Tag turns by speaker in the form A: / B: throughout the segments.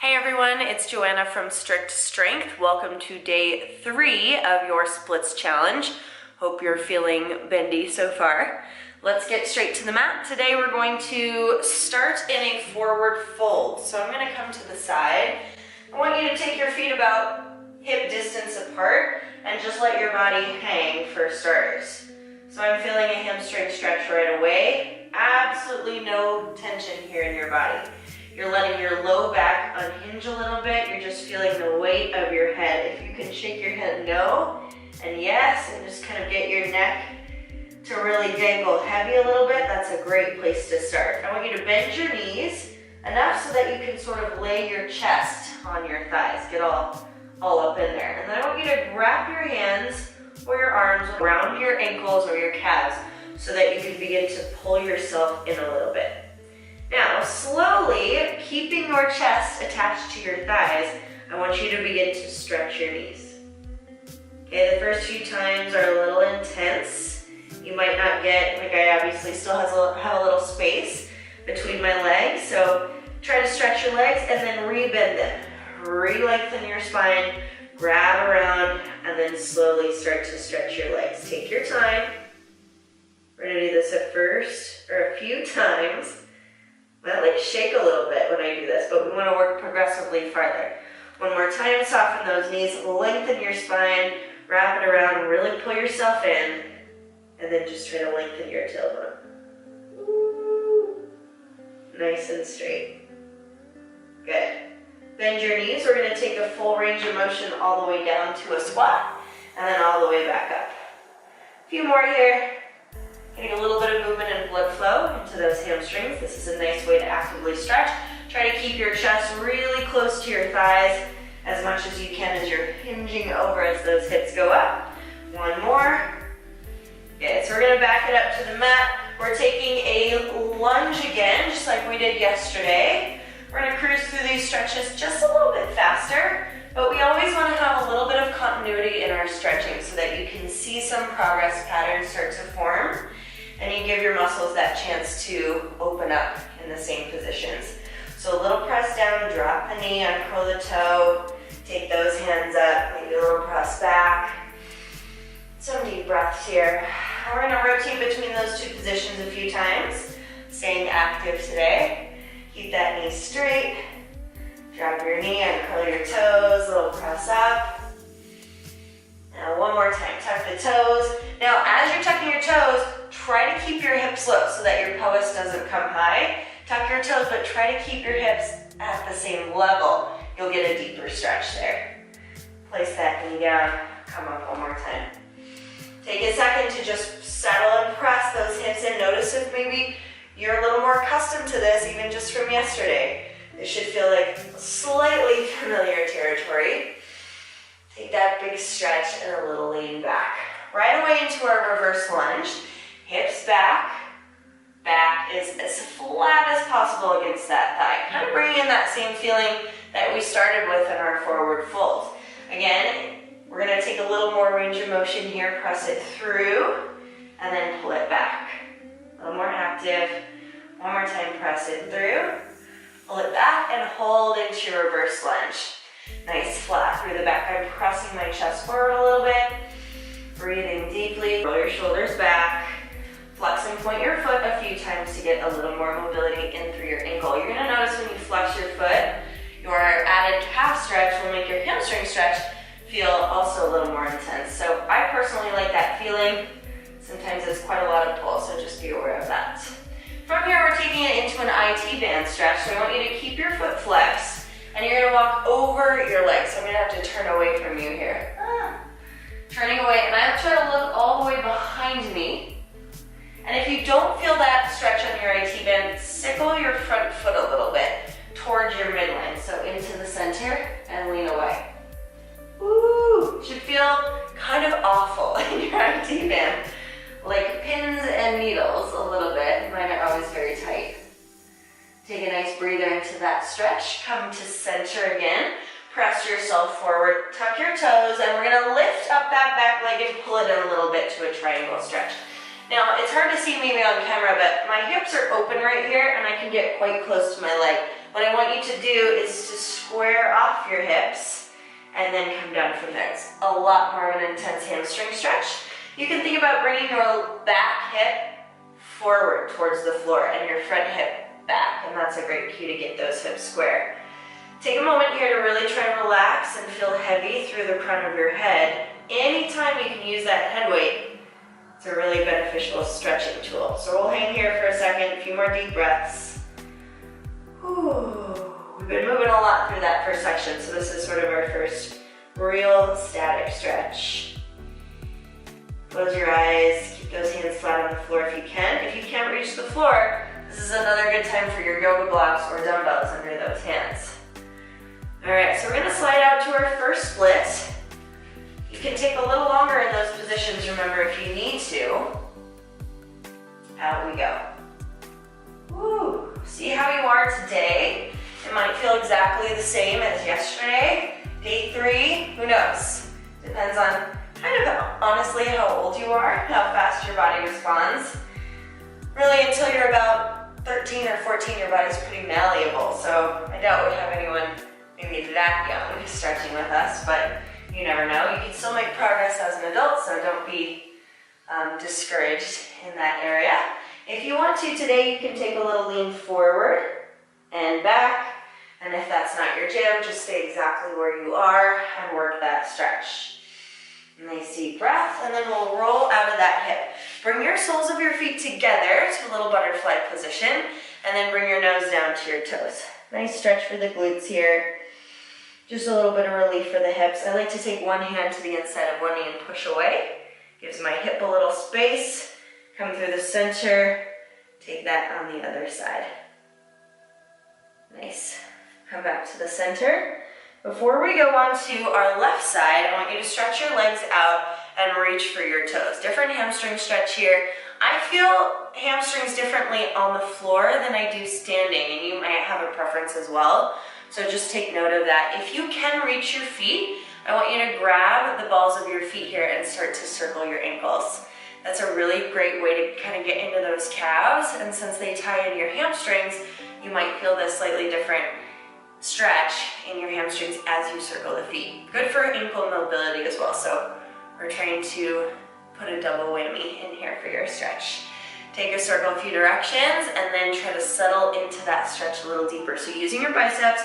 A: Hey everyone, it's Joanna from Strict Strength. Welcome to day 3 of your splits challenge. Hope you're feeling bendy so far. Let's get straight to the mat. Today we're going to start in a forward fold. So I'm going to come to the side. I want you to take your feet about hip distance apart and just let your body hang for starters. So I'm feeling a hamstring stretch right away. Absolutely no tension here in your body. You're letting your low back unhinge a little bit. You're just feeling the weight of your head. If you can shake your head no and yes, and just kind of get your neck to really dangle heavy a little bit, that's a great place to start. I want you to bend your knees enough so that you can sort of lay your chest on your thighs. Get all up in there. And then I want you to wrap your hands or your arms around your ankles or your calves so that you can begin to pull yourself in a little bit. Now, slowly, keeping your chest attached to your thighs, I want you to begin to stretch your knees. Okay, the first few times are a little intense. You might not get, like I obviously still have a little space between my legs, so try to stretch your legs and then rebend them. Re-lengthen your spine, grab around, and then slowly start to stretch your legs. Take your time. We're gonna do this a few times. I shake a little bit when I do this, but we want to work progressively farther. One more time, soften those knees, lengthen your spine, wrap it around, really pull yourself in, and then just try to lengthen your tailbone. Ooh. Nice and straight. Good. Bend your knees. We're going to take a full range of motion all the way down to a squat, and then all the way back up. A few more here. Getting a little bit of movement and blood flow into those hamstrings. This is a nice way to actively stretch. Try to keep your chest really close to your thighs as much as you can as you're hinging over as those hips go up. One more. Good, so we're gonna back it up to the mat. We're taking a lunge again, just like we did yesterday. We're gonna cruise through these stretches just a little bit faster, but we always wanna have a little bit of continuity in our stretching so that you can see some progress patterns start to form. And you give your muscles that chance to open up in the same positions. So a little press down, drop the knee, uncurl the toe, take those hands up, maybe a little press back. Some deep breaths here. We're gonna rotate between those two positions a few times, staying active today. Keep that knee straight, drop your knee, uncurl your toes, a little press up. Now one more time, tuck the toes. Now as you're tucking your toes, try to keep your hips low so that your pelvis doesn't come high. Tuck your toes, but try to keep your hips at the same level. You'll get a deeper stretch there. Place that knee down, come up one more time. Take a second to just settle and press those hips in. Notice if maybe you're a little more accustomed to this, even just from yesterday. This should feel like slightly familiar territory. Take that big stretch and a little lean back. Right away into our reverse lunge. Hips back. Back is as flat as possible against that thigh. Kind of bringing in that same feeling that we started with in our forward fold. Again, we're going to take a little more range of motion here. Press it through and then pull it back. A little more active. One more time, press it through. Pull it back and hold into your reverse lunge. Nice flat through the back. I'm pressing my chest forward a little bit. Breathing deeply. Roll your shoulders back. Flex and point your foot a few times to get a little more mobility in through your ankle. You're going to notice when you flex your foot, your added calf stretch will make your hamstring stretch feel also a little more intense. So I personally like that feeling. Sometimes it's quite a lot of pull, so just be aware of that. From here, we're taking it into an IT band stretch. So I want you to keep your foot flexed, and you're going to walk over your legs. So I'm going to have to turn away from you here. Turning away, and I try to look all the way behind me. And if you don't feel that stretch on your IT band, sickle your front foot a little bit towards your midline. So into the center and lean away. Ooh, should feel kind of awful in your IT band. Like pins and needles a little bit. Mine are always very tight. Take a nice breather into that stretch. Come to center again. Press yourself forward, tuck your toes, and we're gonna lift up that back leg and pull it in a little bit to a triangle stretch. Now, it's hard to see maybe on camera, but my hips are open right here, and I can get quite close to my leg. What I want you to do is to square off your hips and then come down from there. It's a lot more of an intense hamstring stretch. You can think about bringing your back hip forward towards the floor and your front hip back, and that's a great cue to get those hips square. Take a moment here to really try and relax and feel heavy through the crown of your head. Anytime you can use that head weight, it's a really beneficial stretching tool. So we'll hang here for a second, a few more deep breaths. Whew. We've been moving a lot through that first section, so this is sort of our first real static stretch. Close your eyes, keep those hands flat on the floor if you can. If you can't reach the floor, this is another good time for your yoga blocks or dumbbells under those hands. All right, so we're gonna slide out to our first split. You can take a little longer in those positions, remember, if you need to. Out we go. Woo. See how you are today. It might feel exactly the same as yesterday. Day 3, who knows? Depends on kind of honestly how old you are, how fast your body responds. Really, until you're about 13 or 14, your body's pretty malleable. So I doubt we have anyone maybe that young stretching with us, but you never know. You can still make progress as an adult, so don't be discouraged in that area. If you want to today, you can take a little lean forward and back. And if that's not your jam, just stay exactly where you are and work that stretch. Nice deep breath, and then we'll roll out of that hip. Bring your soles of your feet together to a little butterfly position, and then bring your nose down to your toes. Nice stretch for the glutes here. Just a little bit of relief for the hips. I like to take one hand to the inside of one knee and push away. Gives my hip a little space. Come through the center. Take that on the other side. Nice. Come back to the center. Before we go on to our left side, I want you to stretch your legs out and reach for your toes. Different hamstring stretch here. I feel hamstrings differently on the floor than I do standing, and you might have a preference as well. So just take note of that. If you can reach your feet, I want you to grab the balls of your feet here and start to circle your ankles. That's a really great way to kind of get into those calves, and since they tie into your hamstrings, you might feel this slightly different stretch in your hamstrings as you circle the feet. Good for ankle mobility as well, so we're trying to put a double whammy in here for your stretch. Take a circle a few directions and then try to settle into that stretch a little deeper. So using your biceps,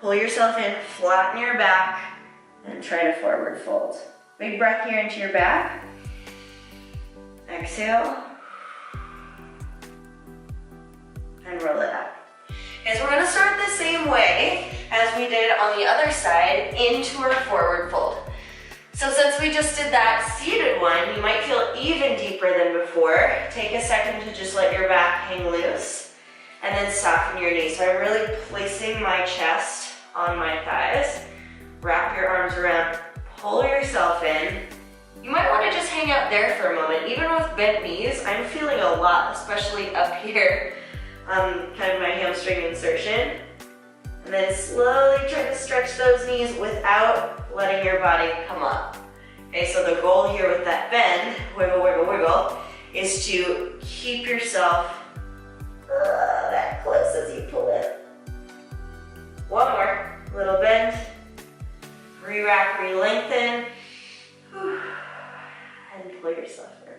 A: pull yourself in, flatten your back, and try to forward fold. Big breath here into your back. Exhale. And roll it out. Okay, so we're gonna start the same way as we did on the other side into our forward fold. So since we just did that seated one, you might feel even deeper than before. Take a second to just let your back hang loose and then soften your knees. So I'm really placing my chest on my thighs. Wrap your arms around, pull yourself in. You might want to just hang out there for a moment. Even with bent knees, I'm feeling a lot, especially up here, kind of my hamstring insertion. And then slowly try to stretch those knees without letting your body come up. Okay, so the goal here with that bend, wiggle, wiggle, wiggle, is to keep yourself that close as you pull it. One more, little bend. Re-rack, re-lengthen. And pull yourself in.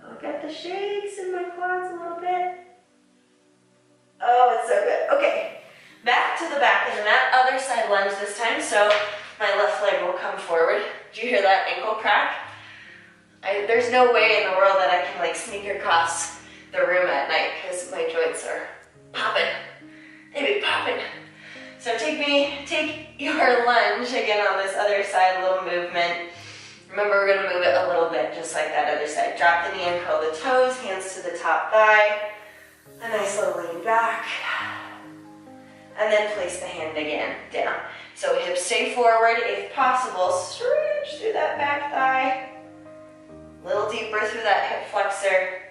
A: Oh, got the shakes in my quads a little bit. Oh, it's so good. Okay, back to the back and that other side lunge this time. So my left leg will come forward. Did you hear that ankle crack? There's no way in the world that I can like sneak across the room at night because my joints are popping. They be popping. So take your lunge again on this other side, little movement. Remember, we're gonna move it a little bit just like that other side. Drop the knee and curl the toes, hands to the top thigh. A nice little lean back. And then place the hand again down. So hips stay forward. If possible, stretch through that back thigh. A little deeper through that hip flexor.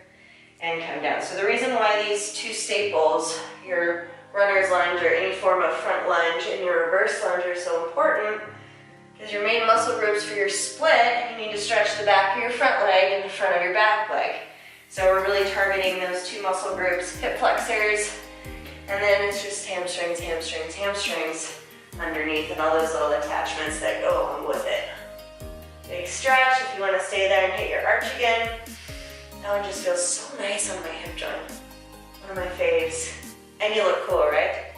A: And come down. So the reason why these two staples, your runner's lunge or any form of front lunge and your reverse lunge are so important, because your main muscle groups for your split, you need to stretch the back of your front leg and the front of your back leg. So we're really targeting those two muscle groups, hip flexors And then it's just hamstrings, hamstrings, hamstrings underneath and all those little attachments that go along with it. Big stretch if you want to stay there and hit your arch again. That one just feels so nice on my hip joint. One of my faves. And you look cool, right?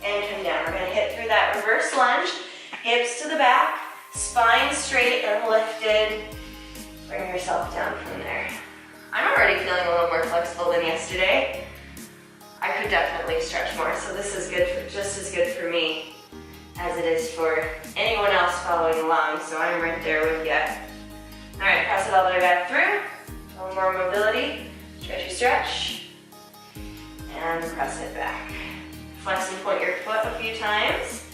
A: And come down. We're gonna hit through that reverse lunge. Hips to the back, spine straight and lifted. Bring yourself down from there. I'm already feeling a little more flexible than yesterday. I could definitely stretch more, so this is good for, just as good for me as it is for anyone else following along, so I'm right there with you. All right, press it all the way back through. A little more mobility. Stretchy stretch. And press it back. Flex and point your foot a few times.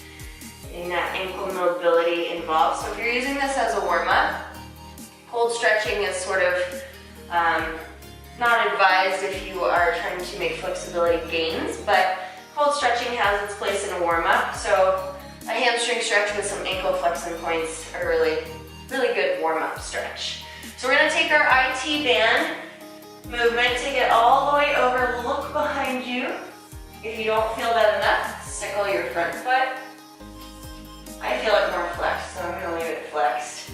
A: Getting that ankle mobility involved. So if you're using this as a warm-up, cold stretching is sort of not advised if you are trying to make flexibility gains, but cold stretching has its place in a warm-up. So a hamstring stretch with some ankle flex and points are really good warm-up stretch. So we're gonna take our IT band movement, take it all the way over, look behind you. If you don't feel that enough, sickle your front foot. I feel it more flexed, so I'm gonna leave it flexed.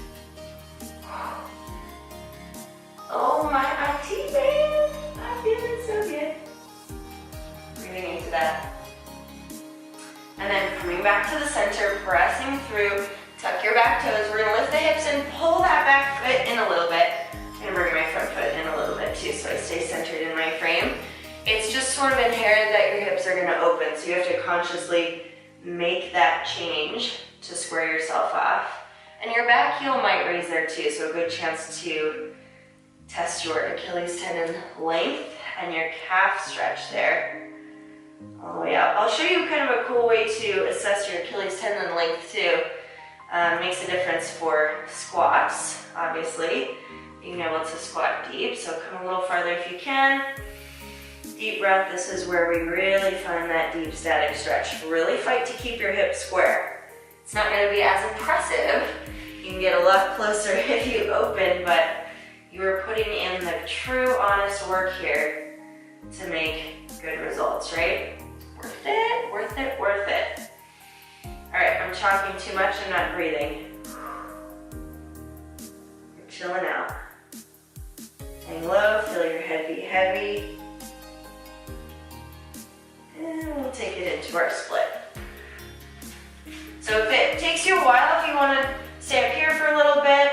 A: Oh, my IT band, I'm feeling so good. Breathing into that. And then coming back to the center, pressing through, tuck your back toes. We're gonna lift the hips and pull that back foot in a little bit. I'm gonna bring my front foot in a little bit too, so I stay centered in my frame. It's just sort of inherent that your hips are gonna open, so you have to consciously make that change to square yourself off. And your back heel might raise there too, so a good chance to test your Achilles tendon length and your calf stretch there. All the way up. I'll show you kind of a cool way to assess your Achilles tendon length too. Makes a difference for squats, obviously. Being able to squat deep, so come a little farther if you can. Deep breath, this is where we really find that deep static stretch. Really fight to keep your hips square. It's not gonna be as impressive. You can get a lot closer if you open, but you are putting in the true, honest work here to make good results, right? Worth it, worth it, worth it. All right, I'm talking too much, I'm not breathing. You're chilling out. Hang low, feel your head be heavy. And we'll take it into our split. So if it takes you a while, if you want to stay up here for a little bit,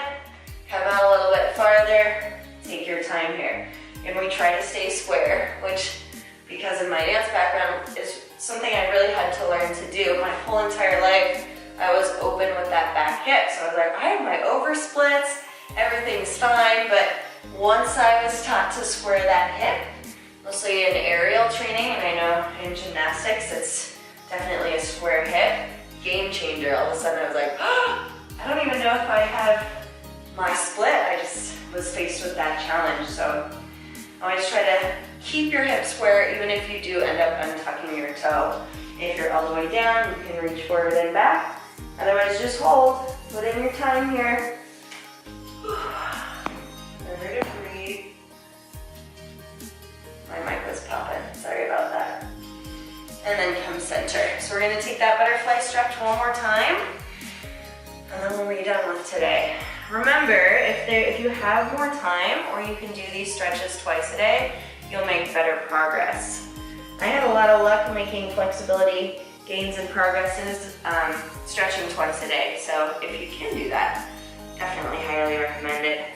A: come out a little bit farther, take your time here. And we try to stay square, which, because of my dance background, is something I really had to learn to do. My whole entire life, I was open with that back hip. So I was like, I have my over splits, everything's fine, but once I was taught to square that hip, mostly in aerial training, and I know in gymnastics, it's definitely a square hip, game changer. All of a sudden I was like, oh, I don't even know if I have my split. I just was faced with that challenge. So I always try to keep your hip square, even if you do end up untucking your toe. If you're all the way down, you can reach forward and back. Otherwise, just hold, put in your time here. Remember to breathe. My mic was popping, sorry about that. And then come center. So we're gonna take that butterfly stretch one more time, and then we'll be done with today. Remember, if you have more time, or you can do these stretches twice a day, you'll make better progress. I had a lot of luck making flexibility gains and progresses stretching twice a day, so if you can do that, definitely highly recommend it.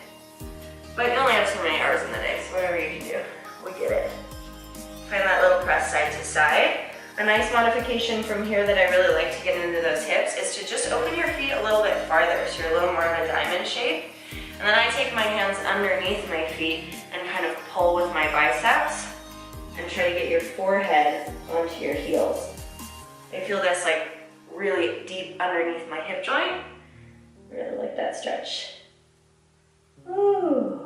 A: But you only have so many hours in the day, so whatever you can do, we get it. Find that little press side to side. A nice modification from here that I really like to get into those hips is to just open your feet a little bit farther, so you're a little more in a diamond shape. And then I take my hands underneath my feet and kind of pull with my biceps and try to get your forehead onto your heels. I feel this like really deep underneath my hip joint. Really like that stretch. Ooh.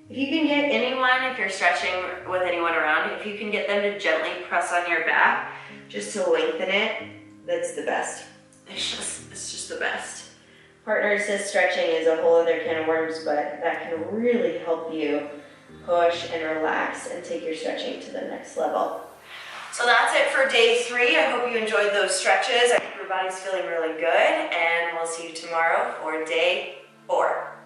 A: If you can get anyone, if you're stretching with anyone around, if you can get them to gently press on your back just to lengthen it, that's the best. It's just the best. Partner assist stretching is a whole other can of worms, but that can really help you push and relax and take your stretching to the next level. So that's it for day 3. I hope you enjoyed those stretches. I hope your body's feeling really good, and we'll see you tomorrow for day 4.